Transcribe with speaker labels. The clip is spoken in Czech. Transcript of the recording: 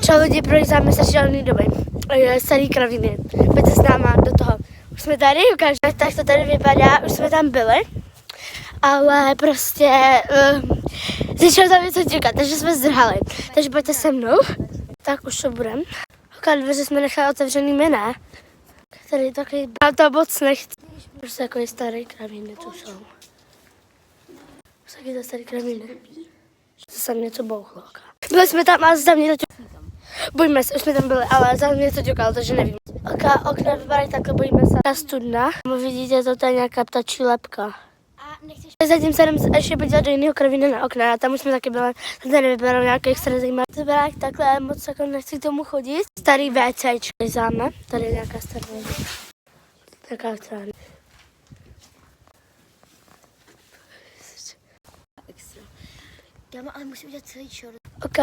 Speaker 1: Čau lidi, prolízáme strašidelný doby. Starý kraviny. Pojďte s náma do toho. Už jsme tady, ukážu, tak to tady vypadá, už jsme tam byli. Ale prostě začalo tam něco těkat, takže jsme zdrhali. Takže pojďte se mnou. Tak už to budem. Dveře jsme nechali otevřenými, ne? Tady takový to moc nechci. Prostě takový starý kraviny tu jsou. Taky to starý kraviny. To jsem něco bouchlo. Byli jsme tam a za mě to ťukalo. Bojíme se, už jsme tam byli, ale za mě to ťukalo, takže nevím. Okna vypadají takhle, bojíme se. Ta studna. Vidíte, to je nějaká ptačí lepka. Zatím se jdem ještě podívat do jiného kraviny na okna, a tam už jsme taky byli, tam tady nevypadalo nějaký extra zajímavý. To vypadá jak takhle, moc jako nechci k tomu chodit. Starý WCčko lizáme, tady je nějaká stará nějaká strana.
Speaker 2: Extra. Já ale musím udělat celý short.
Speaker 1: Ok.